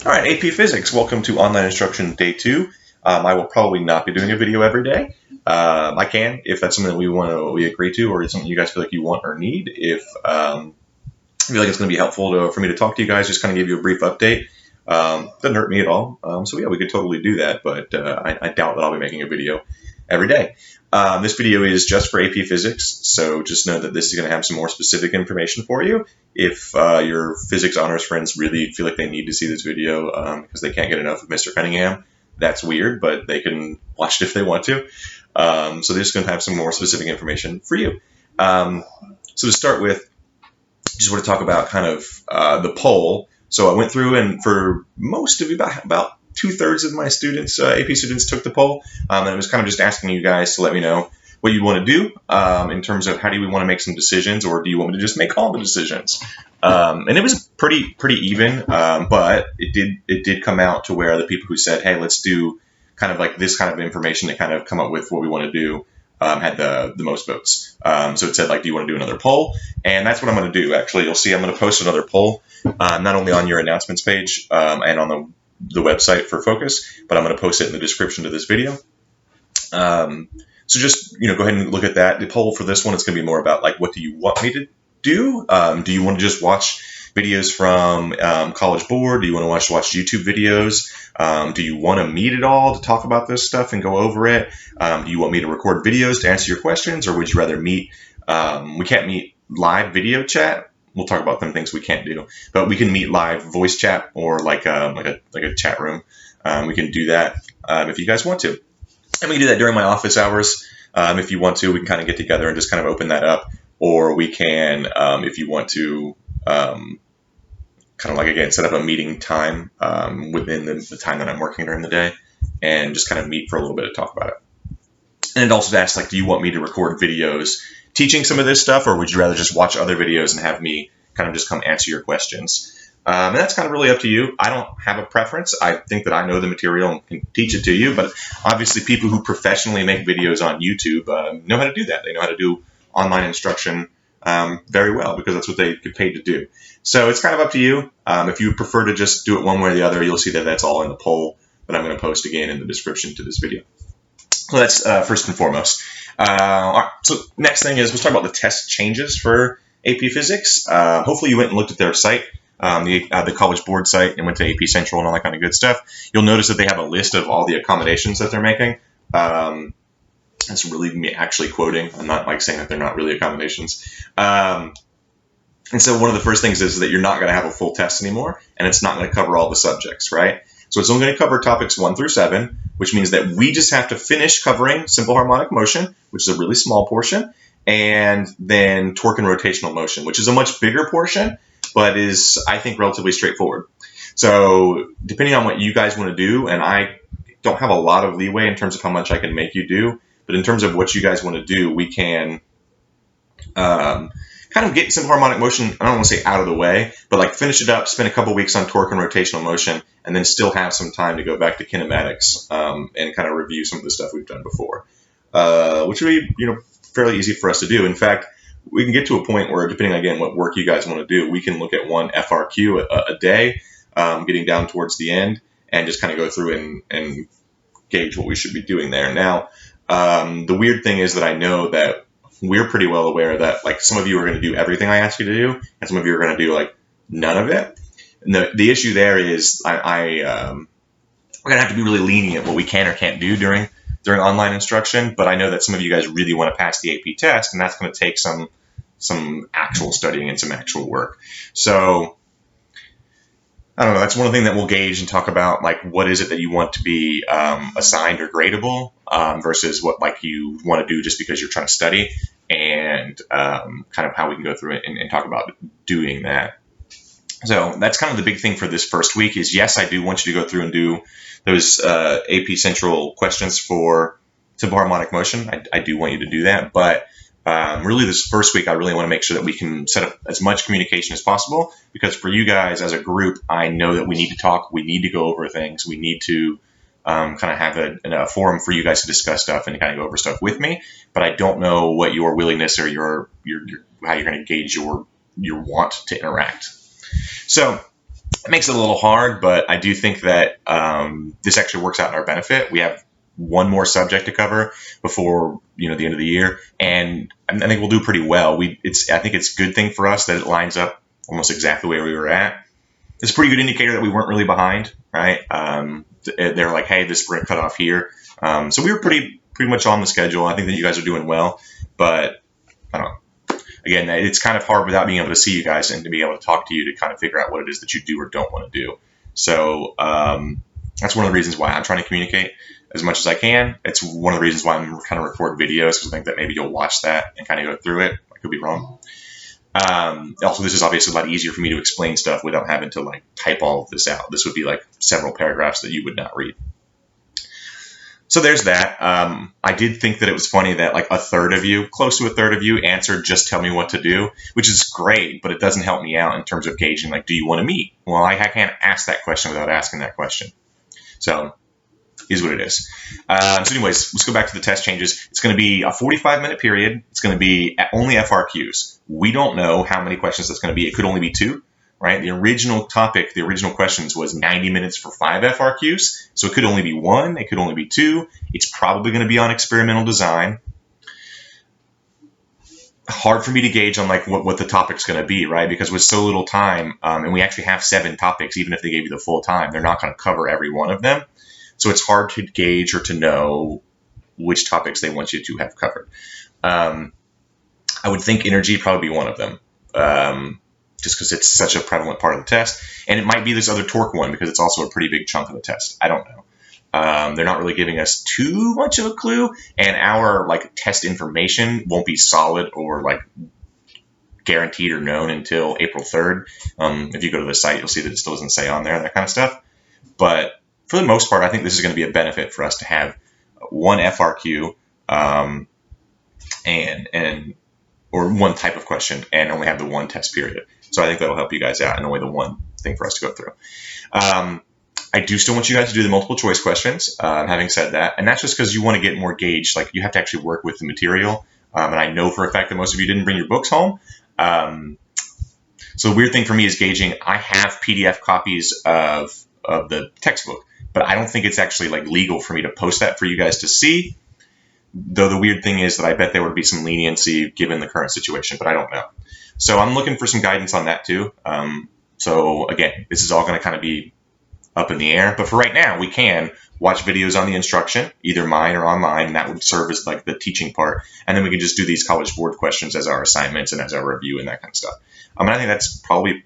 All right, AP Physics, welcome to Online Instruction Day 2. I will probably not be doing a video every day. I can, if that's something that we agree to, or it's something you guys feel like you want or need. If I feel like it's going to be helpful for me to talk to you guys, just kind of give you a brief update. Doesn't hurt me at all. So yeah, we could totally do that, but I doubt that I'll be making a video every day. This video is just for AP Physics, so just know that this is going to have some more specific information for you. If your physics honors friends really feel like they need to see this video because they can't get enough of Mr. Cunningham, that's weird, but they can watch it if they want to. So they're just going to have some more specific information for you. So to start with, just want to talk about kind of the poll. So I went through, and for most of about 2/3 of my students, AP students, took the poll, and it was kind of just asking you guys to let me know what you want to do in terms of how do we want to make some decisions, or do you want me to just make all the decisions? And it was pretty even, but it did come out to where the people who said, hey, let's do kind of like this kind of information to kind of come up with what we want to do had the most votes. So it said, like, do you want to do another poll? And that's what I'm going to do. Actually, you'll see I'm going to post another poll, not only on your announcements page and on the website for Focus, but I'm going to post it in the description to this video. So just, go ahead and look at that. The poll for this one is going to be more about, like, what do you want me to do? Do you want to just watch videos from College Board? Do you want to watch YouTube videos? Do you want to meet at all to talk about this stuff and go over it? Do you want me to record videos to answer your questions, or would you rather meet? We can't meet live video chat. We'll talk about some things we can't do, but we can meet live voice chat or like a chat room. We can do that if you guys want to. And we can do that during my office hours. If you want to, we can kind of get together and just kind of open that up. Or we can, if you want to, kind of like, again, set up a meeting time within the time that I'm working during the day and just kind of meet for a little bit to talk about it. And it also asks, like, do you want me to record videos teaching some of this stuff, or would you rather just watch other videos and have me kind of just come answer your questions? And that's kind of really up to you. I don't have a preference. I think that I know the material and can teach it to you, but obviously people who professionally make videos on YouTube know how to do that. They know how to do online instruction very well because that's what they get paid to do. So it's kind of up to you. If you prefer to just do it one way or the other, you'll see that that's all in the poll that I'm going to post again in the description to this video. So that's first and foremost. All right, so next thing is let's talk about the test changes for AP Physics. Hopefully you went and looked at their site. The College Board site, and went to AP Central and all that kind of good stuff. You'll notice that they have a list of all the accommodations that they're making. That's really me actually quoting. I'm not like saying that they're not really accommodations. And so one of the first things is that you're not going to have a full test anymore, and it's not going to cover all the subjects, right? So it's only going to cover topics 1 through 7, which means that we just have to finish covering simple harmonic motion, which is a really small portion, and then torque and rotational motion, which is a much bigger portion, but is, I think, relatively straightforward. So depending on what you guys want to do, and I don't have a lot of leeway in terms of how much I can make you do, but in terms of what you guys want to do, we can kind of get simple harmonic motion, I don't want to say out of the way, but like finish it up, spend a couple weeks on torque and rotational motion, and then still have some time to go back to kinematics and kind of review some of the stuff we've done before, which would be fairly easy for us to do. In fact, we can get to a point where, depending, again, what work you guys want to do, we can look at one FRQ a day, getting down towards the end, and just kind of go through and gauge what we should be doing there. Now, the weird thing is that I know that we're pretty well aware that, like, some of you are going to do everything I ask you to do, and some of you are going to do, like, none of it. And the issue there is we're going to have to be really lenient what we can or can't do during online instruction, but I know that some of you guys really want to pass the AP test, and that's going to take some actual studying and some actual work. So I don't know, that's one thing that we'll gauge and talk about, like, what is it that you want to be assigned or gradable versus what, like, you want to do just because you're trying to study, and kind of how we can go through it and talk about doing that. So that's kind of the big thing for this first week is, yes, I do want you to go through and do those AP Central questions for simple harmonic motion. I do want you to do that, but really this first week I really want to make sure that we can set up as much communication as possible, because for you guys as a group, I know that we need to talk, we need to go over things, we need to kind of have a forum for you guys to discuss stuff and to kind of go over stuff with me, but I don't know what your willingness or your how you're going to gauge your want to interact. So It makes it a little hard, but I do think that this actually works out in our benefit. We have one more subject to cover before the end of the year, and I think we'll do pretty well. I think it's a good thing for us that it lines up almost exactly where we were at. It's a pretty good indicator that we weren't really behind, right? They're like, hey, this sprint cut off here, so we were pretty much on the schedule. I think that you guys are doing well, but I don't know. Again, it's kind of hard without being able to see you guys and to be able to talk to you to kind of figure out what it is that you do or don't want to do. So that's one of the reasons why I'm trying to communicate as much as I can. It's one of the reasons why I'm kind of record videos, because I think that maybe you'll watch that and kind of go through it. I could be wrong. Also, this is obviously a lot easier for me to explain stuff without having to like type all of this out. This would be like several paragraphs that you would not read. So there's that. I did think that it was funny that like close to a third of you answered, just tell me what to do, which is great, but it doesn't help me out in terms of gauging, like, do you want to meet? Well, I can't ask that question without asking that question. So is what it is. So anyways, let's go back to the test changes. It's going to be a 45-minute period. It's going to be only FRQs. We don't know how many questions that's going to be. It could only be 2. Right? The original topic, the original questions was 90 minutes for 5 FRQs. So it could only be 1. It could only be 2. It's probably going to be on experimental design. Hard for me to gauge on like what the topic's going to be, right? Because with so little time, and we actually have 7 topics, even if they gave you the full time, they're not going to cover every one of them. So it's hard to gauge or to know which topics they want you to have covered. I would think energy would probably be one of them. Just because it's such a prevalent part of the test. And it might be this other torque one because it's also a pretty big chunk of the test. I don't know. They're not really giving us too much of a clue, and our like test information won't be solid or like guaranteed or known until April 3rd. If you go to the site, you'll see that it still doesn't say on there, that kind of stuff. But for the most part, I think this is going to be a benefit for us to have one FRQ or one type of question and only have the one test period. So I think that'll help you guys out and only the one thing for us to go through. I do still want you guys to do the multiple choice questions, having said that. And that's just because you want to get more gauge. Like, you have to actually work with the material. And I know for a fact that most of you didn't bring your books home. So the weird thing for me is gauging. I have PDF copies of the textbook, but I don't think it's actually like legal for me to post that for you guys to see. Though the weird thing is that I bet there would be some leniency given the current situation, but I don't know. So I'm looking for some guidance on that too. So again, this is all going to kind of be up in the air. But for right now, we can watch videos on the instruction, either mine or online, and that would serve as like the teaching part. And then we can just do these College Board questions as our assignments and as our review and that kind of stuff. I think that's probably a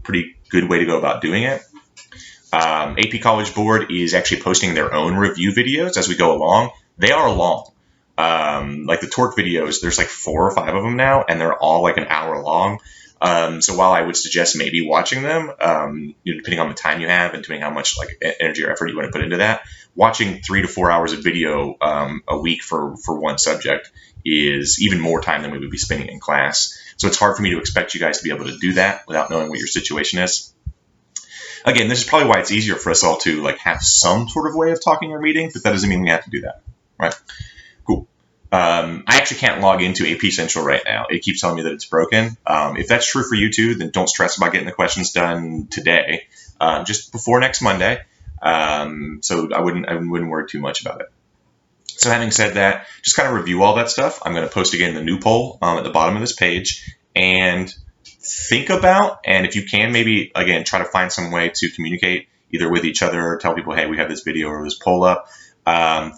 pretty good way to go about doing it. AP College Board is actually posting their own review videos as we go along. They are long. Like the torque videos, there's like 4 or 5 of them now, and they're all like an hour long. So while I would suggest maybe watching them, depending on the time you have and depending how much like energy or effort you want to put into that, watching 3 to 4 hours of video a week for one subject is even more time than we would be spending in class. So it's hard for me to expect you guys to be able to do that without knowing what your situation is. Again, this is probably why it's easier for us all to like have some sort of way of talking or meeting, but that doesn't mean we have to do that, right? Cool. I actually can't log into AP Central right now. It keeps telling me that it's broken. If that's true for you too, then don't stress about getting the questions done today, just before next Monday. So I wouldn't worry too much about it. So having said that, just kind of review all that stuff. I'm going to post again the new poll at the bottom of this page, and think about, and if you can, maybe again try to find some way to communicate either with each other or tell people, hey, we have this video or this poll up.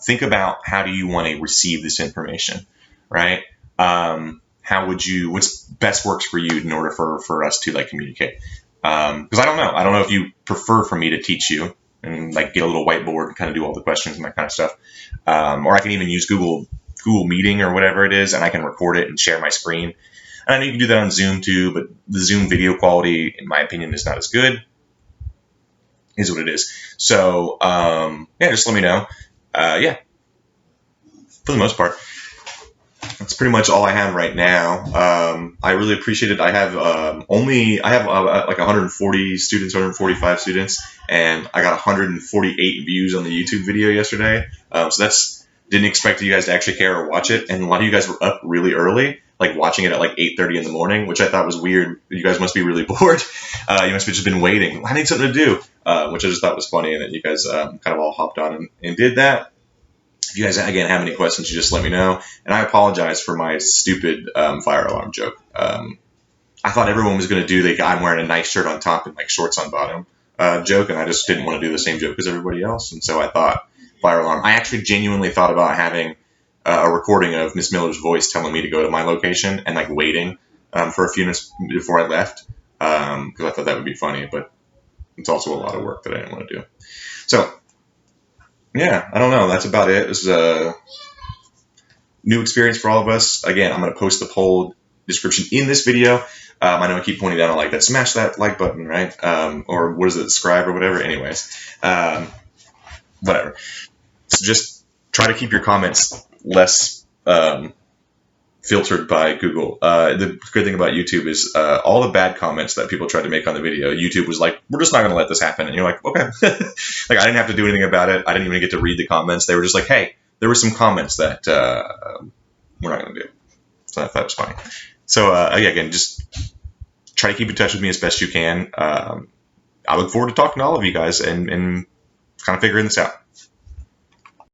Think about, how do you want to receive this information, right? What's best works for you in order for us to like communicate? Because I don't know if you prefer for me to teach you and like get a little whiteboard and kind of do all the questions and that kind of stuff. Or I can even use Google Meeting or whatever it is, and I can record it and share my screen. And I know you can do that on Zoom too, but the Zoom video quality, in my opinion, is not as good. Is what it is. So just let me know. For the most part, that's pretty much all I have right now. I really appreciate it. I have like 140 students, 145 students, and I got 148 views on the YouTube video yesterday. So didn't expect you guys to actually care or watch it. And a lot of you guys were up really early. like watching it at like 8:30 in the morning, which I thought was weird. You guys must be really bored. You must have just been waiting. I need something to do, which I just thought was funny, and that you guys kind of all hopped on and did that. If you guys, again, have any questions, you just let me know. And I apologize for my stupid fire alarm joke. I thought everyone was going to do the guy I'm wearing a nice shirt on top and like shorts on bottom joke, and I just didn't want to do the same joke as everybody else. And so I thought fire alarm. I actually genuinely thought about having a recording of Miss Miller's voice telling me to go to my location and like waiting for a few minutes before I left, because I thought that would be funny, but it's also a lot of work that I didn't want to do. So yeah, I don't know. That's about it. This is a new experience for all of us. Again, I'm going to post the poll description in this video. I know I keep pointing down on like that. Smash that like button, right? Or what is it, subscribe or whatever. Anyways, whatever. So just try to keep your comments less filtered by Google. The good thing about YouTube is all the bad comments that people tried to make on the video, YouTube was like, we're just not going to let this happen. And you're like, okay. Like, I didn't have to do anything about it. I didn't even get to read the comments. They were just like, hey, there were some comments that we're not going to do. So I thought it was funny. So again, just try to keep in touch with me as best you can. I look forward to talking to all of you guys and kind of figuring this out.